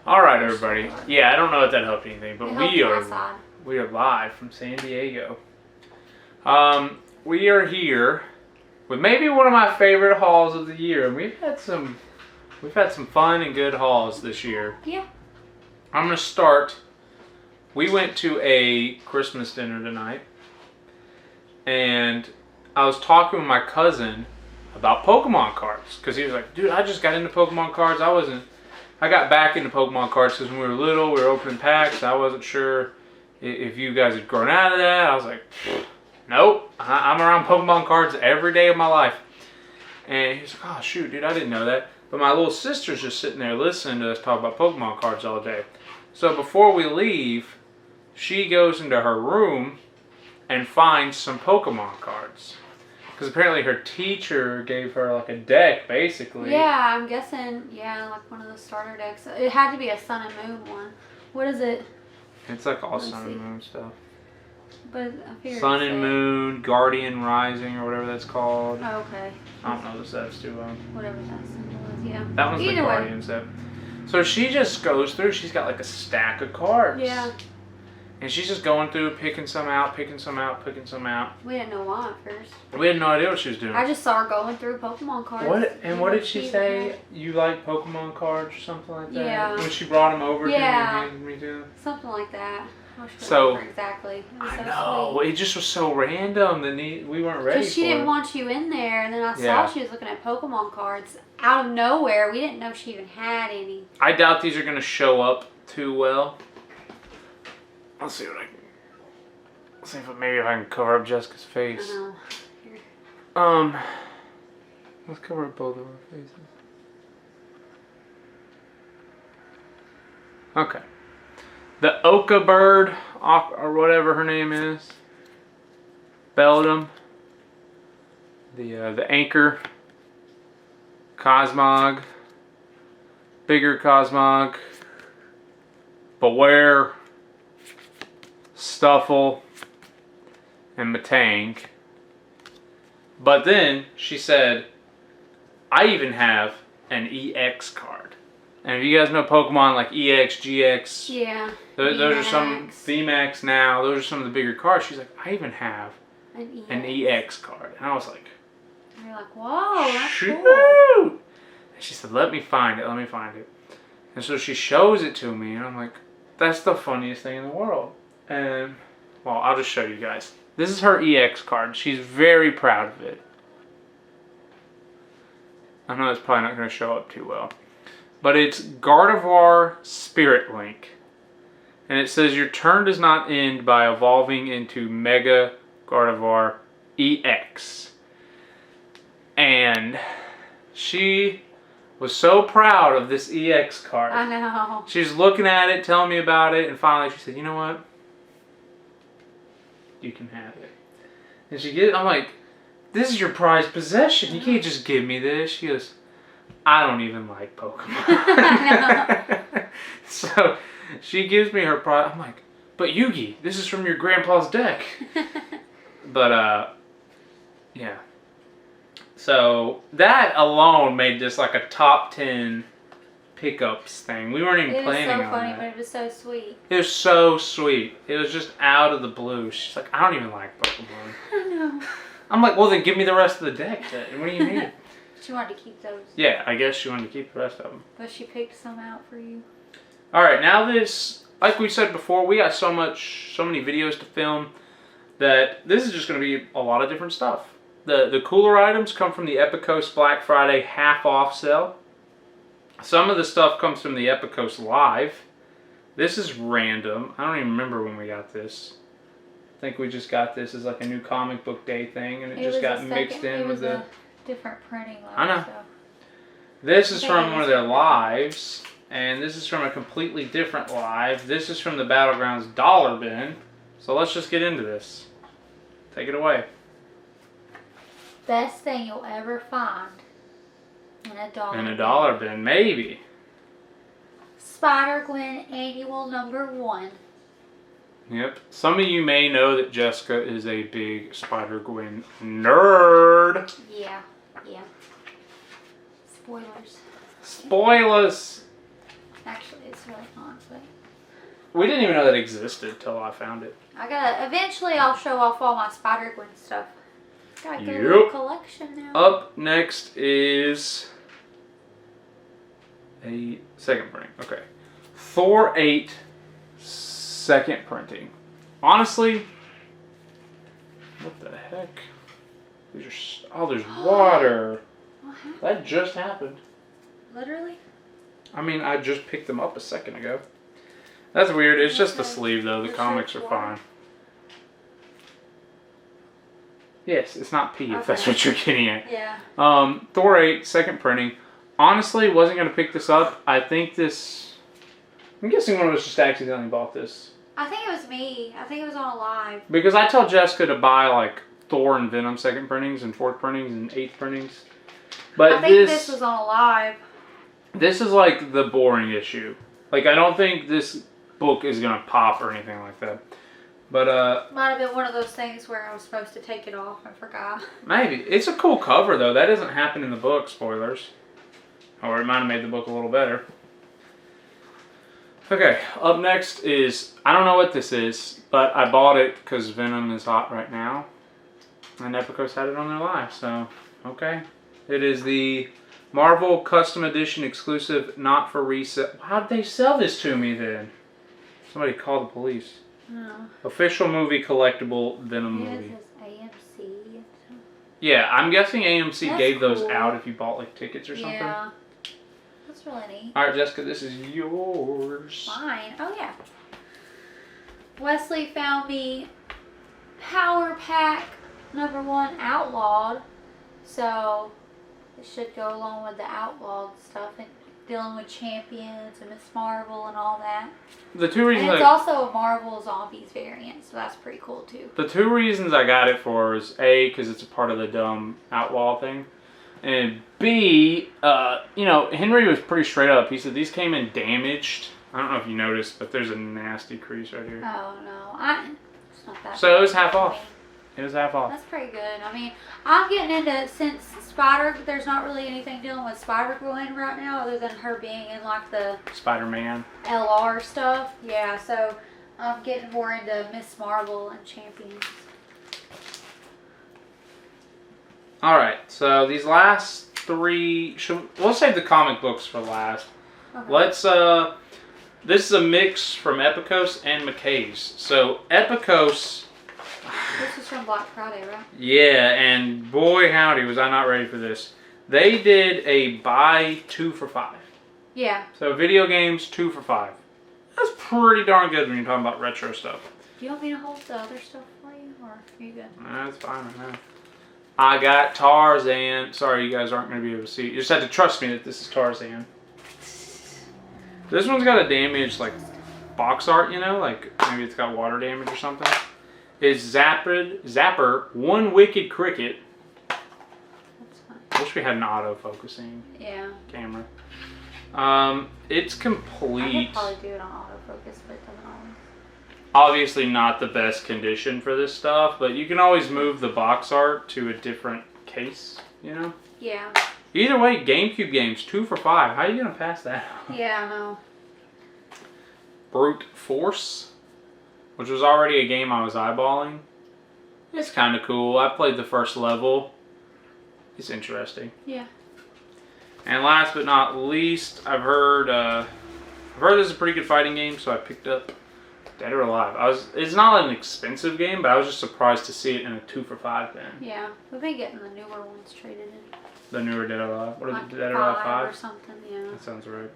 All right, everybody. Yeah, I don't know if that helped anything, but we are live from San Diego. We are here with maybe one of my favorite hauls of the year, and we've had some fun and good hauls this year. Yeah. I'm gonna start. We went to a Christmas dinner tonight, and I was talking with my cousin about Pokemon cards because he was like, "Dude, I just got into Pokemon cards. I got back into Pokemon cards because when we were little, we were opening packs. I wasn't sure if you guys had grown out of that." I was like, "Nope, I'm around Pokemon cards every day of my life." And he's like, "Oh shoot, dude, I didn't know that." But my little sister's just sitting there listening to us talk about Pokemon cards all day. So before we leave, she goes into her room and finds some Pokemon cards. Because apparently her teacher gave her like a deck, basically. Yeah, I'm guessing, like one of the starter decks. It had to be a Sun and Moon one. What is it? It's like all Sun and Moon stuff. But I figured Sun and Moon, Guardian Rising, or whatever that's called. Oh, okay. I don't know the sets too well. Whatever that symbol is, yeah. That one's the Guardian set. So she just goes through, she's got like a stack of cards. Yeah. And she's just going through, picking some out, picking some out, picking some out. We didn't know why at first. We had no idea what she was doing. I just saw her going through Pokemon cards. What did she say? You like Pokemon cards or something like that? Yeah. When she brought them over yeah. to me and handed me to them? Something like that. So exactly. I know. It just was so random that we weren't ready for it. Because she didn't want you in there, and then I saw she was looking at Pokemon cards out of nowhere. We didn't know she even had any. I doubt these are going to show up too well. Let's see what I can... Let's see if maybe if I can cover up Jessica's face. I know. Let's cover up both of our faces. Okay. The Oka bird, or whatever her name is. Beldum. The anchor. Cosmog. Bigger Cosmog. Beware. Stuffle. And Matang. But then she said, I even have an EX card. And if you guys know Pokemon like EX, GX, yeah, those are some VMAX now. Those are some of the bigger cards. She's like, I even have an EX card. And I was like, and you're like, whoa, that's shoot! Cool. And she said, let me find it. Let me find it. And so she shows it to me, and I'm like, that's the funniest thing in the world. And well, I'll just show you guys. This is her EX card. She's very proud of it. I know it's probably not going to show up too well. But it's Gardevoir Spirit Link. And it says your turn does not end by evolving into Mega Gardevoir EX. And she was so proud of this EX card. I know. She was looking at it, telling me about it, and finally she said, you know what? You can have it. And she gets, I'm like, this is your prized possession. You can't just give me this. She goes, I don't even like Pokemon. So she gives me her prize. I'm like, but Yugi, this is from your grandpa's deck. But yeah. So that alone made this like a top 10 pickups thing. We weren't even planning on it. It was so funny, but it was so sweet. It was so sweet. It was just out of the blue. She's like, I don't even like Pokemon. I know. I'm like, well then give me the rest of the deck then. What do you mean? She wanted to keep those. Yeah, I guess she wanted to keep the rest of them. But she picked some out for you. Alright, now this, like we said before, we got so many videos to film that this is just going to be a lot of different stuff. The cooler items come from the Epikos Black Friday half off sale. Some of the stuff comes from the Epikos Live. This is random. I don't even remember when we got this. I think we just got this as like a new comic book day thing, and it just got mixed in with the different printing. I know. This is from one of their lives, and this is from a completely different live. This is from the Battlegrounds dollar bin. So let's just get into this. Take it away. Best thing you'll ever find in a dollar bin. In a dollar bin, maybe. Spider-Gwen Annual #1. Yep. Some of you may know that Jessica is a big Spider-Gwen nerd. Yeah. Spoilers. Spoilers! Actually, it's really We didn't even know that existed till I found it. Eventually I'll show off all my Spider-Gwen stuff. Got a good little collection now. Up next is a second printing. Okay. Thor 8 second printing. Honestly, what the heck? There's water. What happened? That just happened. Literally? I mean, I just picked them up a second ago. That's weird. It's just the sleeve, though. The comics are fine. Yes, it's not pee, if that's what you're getting at. Yeah. Thor 8, second printing. Honestly, wasn't going to pick this up. I think this... I'm guessing one of us just accidentally bought this. I think it was me. I think it was on a live. Because I tell Jessica to buy, like, Thor and Venom second printings and fourth printings and eighth printings. But I think this was on a live. This is, like, the boring issue. Like, I don't think this book is going to pop or anything like that. But, might have been one of those things where I was supposed to take it off and forgot. Maybe. It's a cool cover, though. That doesn't happen in the book, spoilers. Or it might have made the book a little better. Okay, up next is, I don't know what this is, but I bought it because Venom is hot right now. And Epikos had it on their live, so, okay. It is the Marvel Custom Edition exclusive, not for resale. How'd they sell this to me then? Somebody call the police. No. Official movie collectible Venom movie. It says AMC. Yeah, I'm guessing AMC That's gave those cool. out if you bought like tickets or something. Yeah. That's really neat. Alright, Jessica, this is yours. Mine. Oh, yeah. Wesley found me Power Pack #1 Outlawed. So, it should go along with the Outlawed stuff and dealing with Champions and Miss Marvel and all that. The two reasons And it's also a Marvel Zombies variant, so that's pretty cool too. The two reasons I got it for is A, because it's a part of the dumb Outlaw thing. And B, you know, Henry was pretty straight up. He said these came in damaged. I don't know if you noticed, but there's a nasty crease right here. Oh no, it's not that. So it was half off. It was half off. That's pretty good. I mean, I'm getting into, since there's not really anything dealing with Spider-Gwen right now other than her being in like the Spider-Man. LR stuff. Yeah, so I'm getting more into Miss Marvel and Champions. Alright, so these last three, we'll save the comic books for last. Okay. Let's, this is a mix from Epikos and McKay's. So Epikos... This is from Black Friday, right? Yeah, and boy howdy was I not ready for this. They did a buy 2 for 5. Yeah. So video games 2 for 5. That's pretty darn good when you're talking about retro stuff. Do you want me to hold the other stuff for you, or are you good? That's fine right now. I got Tarzan. Sorry, you guys aren't going to be able to see. You just have to trust me that this is Tarzan. This one's got a damaged, like, box art, you know? Like, maybe it's got water damage or something. Is Zapper, One Wicked Cricket. That's fine. Wish we had an auto-focusing camera. It's I complete. could probably do it on autofocus, but it doesn't always. Obviously not the best condition for this stuff, but you can always move the box art to a different case, you know? Yeah. Either way, GameCube games, 2 for 5. How are you going to pass that? Yeah, I know. Brute Force, which was already a game I was eyeballing. It's kind of cool. I played the first level. It's interesting. Yeah. And last but not least, I've heard this is a pretty good fighting game, so I picked up Dead or Alive. It's not an expensive game, but I was just surprised to see it in a 2 for 5 bin. Yeah, we've been getting the newer ones traded in. The newer Dead or Alive. What is Like it? Dead or Alive 5? or something, yeah. That sounds right.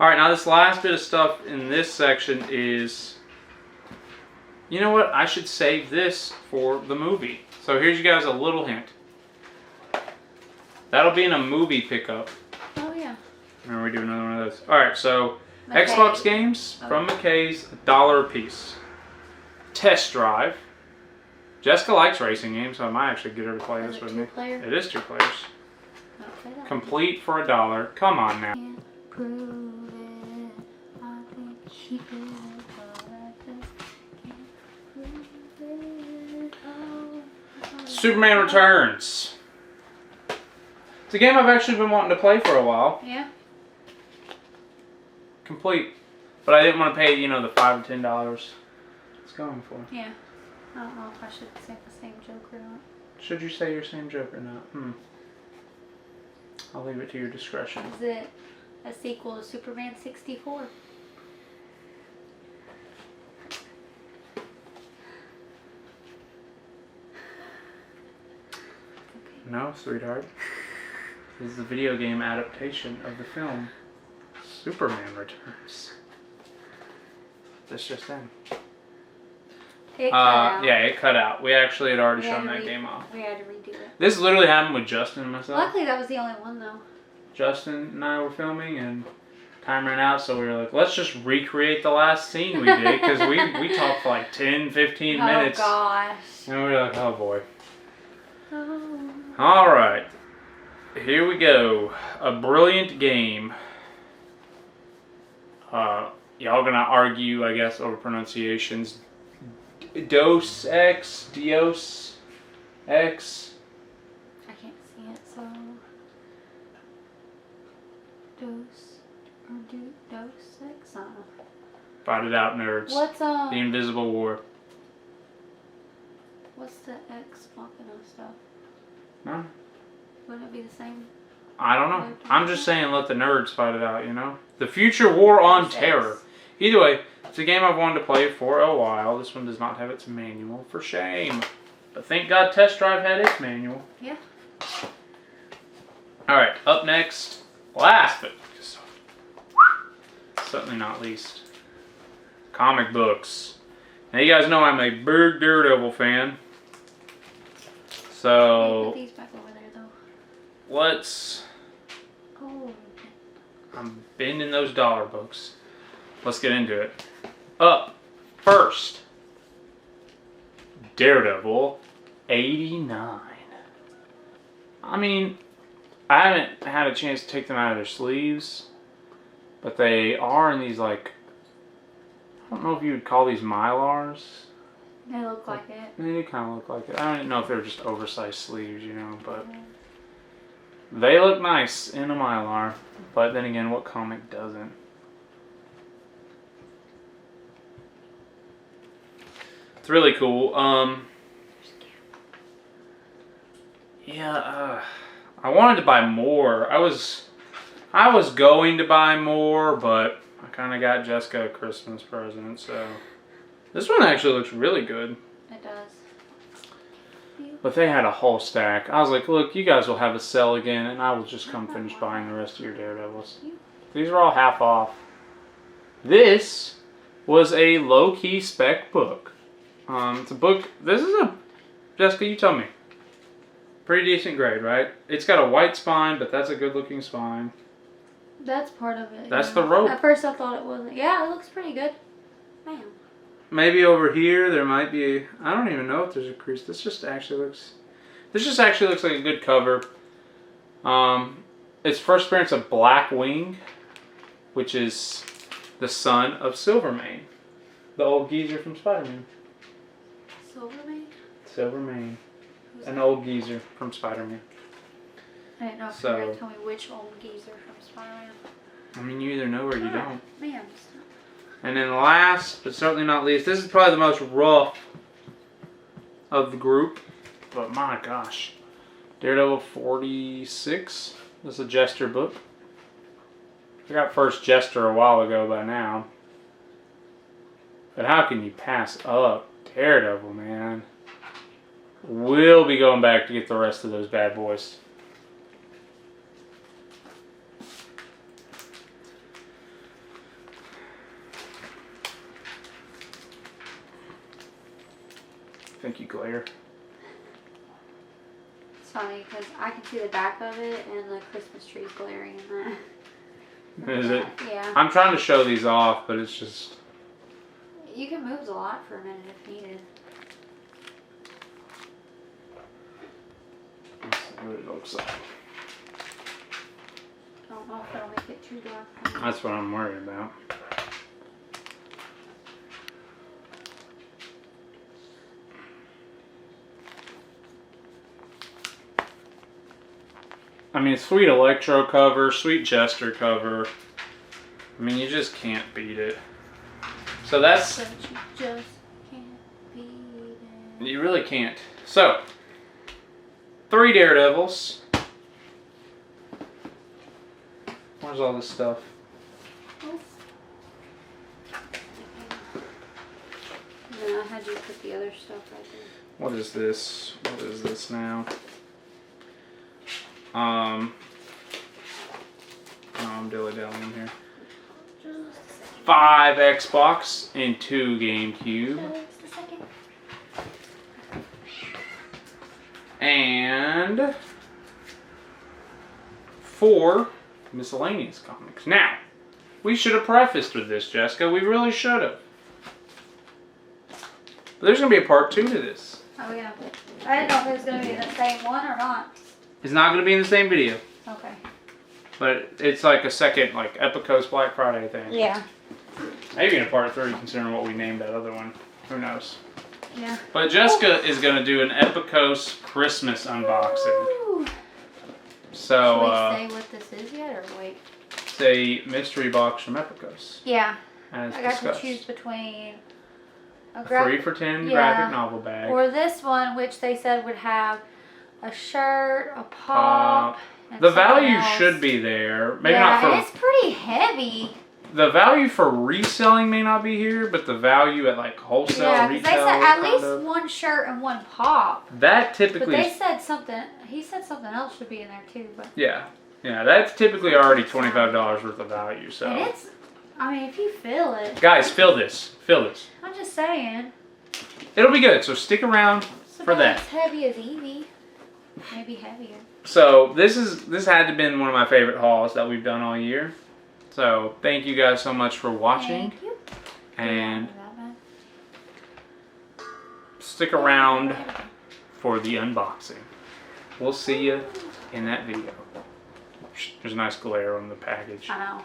Alright, now this last bit of stuff in this section is... You know what? I should save this for the movie. So here's you guys a little hint. That'll be in a movie pickup. Oh, yeah. Remember, we do another one of those. Alright, so McKay. Xbox games from McKay's, $1 a piece. Test Drive. Jessica likes racing games, so I might actually get her to play this with me. Two-player? It is 2 players. Okay, that Complete for $1. Come on now. can't prove it. I think she could, but I just can't prove it. Oh, Superman Returns. It's a game I've actually been wanting to play for a while. Yeah. Complete. But I didn't want to pay, you know, the $5 or $10 it's going for. Yeah. I don't know if I should say the same joke or not. Should you say your same joke or not? I'll leave it to your discretion. Is it a sequel to Superman 64? No, sweetheart. This is the video game adaptation of the film Superman Returns. This just in. It cut out. Yeah, it cut out. We actually had already shown that game off. We had to redo it. This literally happened with Justin and myself. Luckily, that was the only one, though. Justin and I were filming, and time ran out, so we were like, let's just recreate the last scene we did, because we talked for like 10, 15 minutes. Oh, gosh. And we were like, oh, boy. Oh. All right. Here we go. A brilliant game. Y'all gonna argue, I guess, over pronunciations. Dos Ex, Dios Ex. I can't see it, so. Dos Ex? I don't know. Fight it out, nerds. What's The Invisible War. What's the Ex Machina stuff? No? Wouldn't it be the same? I don't know. I'm just saying let the nerds fight it out, you know? The Future War on Terror. Either way, it's a game I've wanted to play for a while. This one does not have its manual. For shame. But thank God Test Drive had its manual. Yeah. Alright, up next. Last, but certainly not least. Comic books. Now you guys know I'm a big Daredevil fan. So Put these back over there, though. let's... Oh. I'm bending those dollar books. Let's get into it. Up first, Daredevil 89. I mean, I haven't had a chance to take them out of their sleeves, but they are in these, like, I don't know if you would call these Mylars. They look like it. They do kind of look like it. I don't know if they're just oversized sleeves, you know, but they look nice in a Mylar. But then again, what comic doesn't? It's really cool. Yeah, I wanted to buy more. I was going to buy more, but I kind of got Jessica a Christmas present, so this one actually looks really good. It does. But they had a whole stack. I was like, look, you guys will have a sale again, and I will just come finish buying the rest of your Daredevils. These are all half off. This was a low-key spec book. It's a book. This is a... Jessica, you tell me. Pretty decent grade, right? It's got a white spine, but that's a good-looking spine. That's part of it. That's the rope. At first I thought it wasn't. Yeah, it looks pretty good. Man. Maybe over here there might be a, I don't even know if there's a crease. This just actually looks like a good cover. It's first appearance of Blackwing, which is the son of Silvermane, the old geezer from Spider-Man. Silvermane? Silvermane, an old geezer from Spider-Man. I didn't know if you were going to tell me which old geezer from Spider-Man. I mean, you either know or you don't. Man. And then last, but certainly not least, this is probably the most rough of the group. But my gosh. Daredevil 46. This is a Jester book. I got first Jester a while ago by now. But how can you pass up Daredevil, man? We'll be going back to get the rest of those bad boys. Thank you, glare. It's funny because I can see the back of it and the Christmas tree's glaring in that. Is it? Yeah. I'm trying to show these off, but it's just... You can move the lot for a minute if needed. Let's see what it looks like. I don't know if it'll make it too dark. That's what I'm worried about. I mean, sweet Electro cover, sweet Jester cover. I mean, you just can't beat it. So that's... But you just can't beat it. You really can't. So, 3 Daredevils. Where's all this stuff? No, I had you put the other stuff right there. What is this? What is this now? I'm dilly-dallying here. 5 Xbox and 2 GameCube. Just a second. And 4 miscellaneous comics. Now, we should have prefaced with this, Jessica. We really should have. But there's going to be a part 2 to this. Oh, yeah. I didn't know if it was going to be the same one or not. It's not going to be in the same video. Okay. But it's like a second, like, Epikos Black Friday thing. Yeah. Maybe in a part 3, considering what we named that other one. Who knows? Yeah. But Jessica is going to do an Epikos Christmas unboxing. Woo. So, Should we say what this is yet, or wait? it's a mystery box from Epikos. Yeah. As I got discussed. to choose between a Free for 10 graphic novel bag. or this one, which they said would have a shirt, a pop, and the something value else. should be there. Maybe yeah, not for... and it's pretty heavy. The value for reselling may not be here, but the value at like wholesale, Yeah, because retail, they said at kind least of, one shirt and one pop. that But typically they is, said something. He said something else should be in there too. But yeah, that's typically already $25 worth of value. So, and it's, I mean, if you feel it, guys, fill this. I'm just saying. It'll be good. So stick around It's for about that. as heavy as Evie. Maybe heavier. So this had to have been one of my favorite hauls that we've done all year. So thank you guys so much for watching. Thank you. And stick around for the unboxing. We'll see you in that video. There's a nice glare on the package. I know.